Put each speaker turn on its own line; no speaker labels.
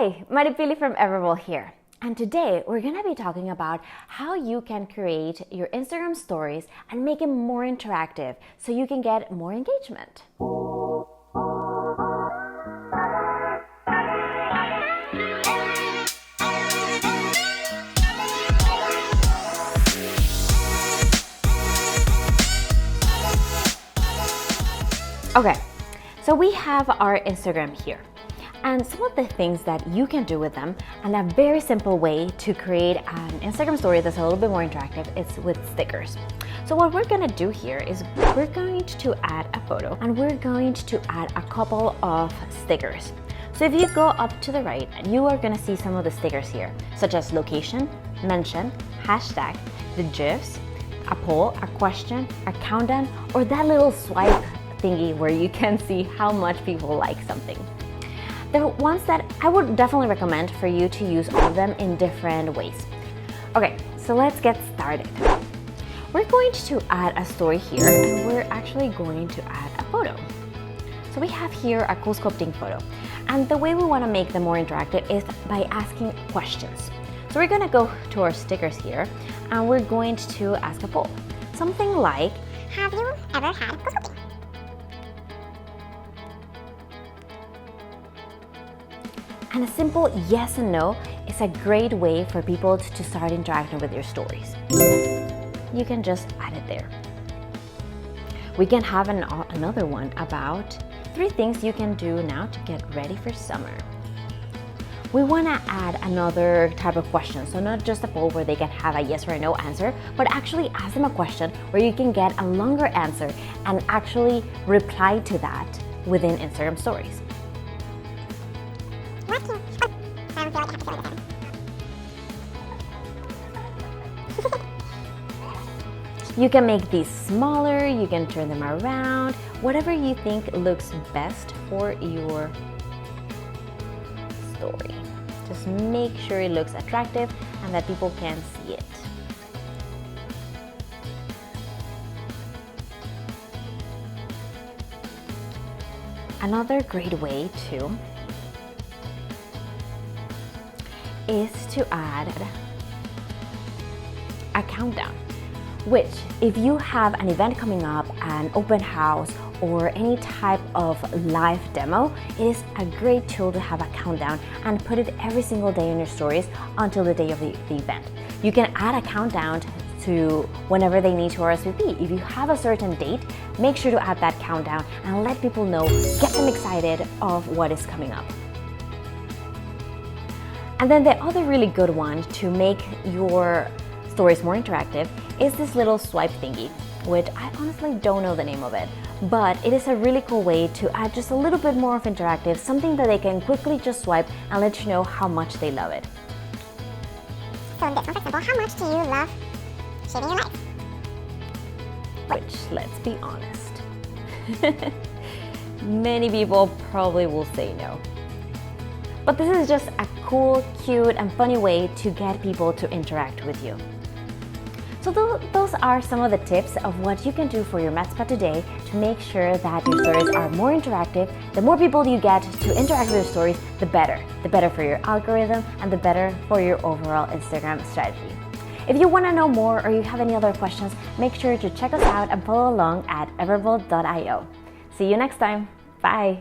Hi, Maripili from Everable here. And today we're going to be talking about how you can create your Instagram stories and make it more interactive so you can get more engagement. Okay, so we have our Instagram here. And some of the things that you can do with them, and a very simple way to create an Instagram story that's a little bit more interactive is with stickers. So what we're gonna do here is we're going to add a photo and we're going to add a couple of stickers. So if you go up to the right, you are gonna see some of the stickers here, such as location, mention, hashtag, the GIFs, a poll, a question, a countdown, or that little swipe thingy where you can see how much people like something. The ones that I would definitely recommend for you to use all of them in different ways. Okay, so let's get started. We're going to add a story here and we're actually going to add a photo. So we have here a cool sculpting photo. And the way we want to make them more interactive is by asking questions. So we're going to go to our stickers here and we're going to ask a poll. Something like, have you ever had cool sculpting? And a simple yes and no is a great way for people to start interacting with your stories. You can just add it there. We can have another one about 3 things you can do now to get ready for summer. We want to add another type of question, so not just a poll where they can have a yes or a no answer, but actually ask them a question where you can get a longer answer and actually reply to that within Instagram stories. You can make these smaller, you can turn them around, whatever you think looks best for your story. Just make sure it looks attractive and that people can see it. Another great way too is to add a countdown, which if you have an event coming up, an open house, or any type of live demo, it is a great tool to have a countdown and put it every single day in your stories until the day of the event. You can add a countdown to whenever they need to RSVP. If you have a certain date, make sure to add that countdown and let people know, get them excited of what is coming up. And then the other really good one to make your stories more interactive is this little swipe thingy, which I honestly don't know the name of it, but it is a really cool way to add just a little bit more of interactive, something that they can quickly just swipe and let you know how much they love it.
So in this one, for example, how much do you love shaving your legs?
Which, let's be honest, many people probably will say no. But this is just a cool, cute, and funny way to get people to interact with you. So those are some of the tips of what you can do for your Med Spa today to make sure that your stories are more interactive. The more people you get to interact with your stories, the better. The better for your algorithm and the better for your overall Instagram strategy. If you want to know more or you have any other questions, make sure to check us out and follow along at everable.io. See you next time. Bye.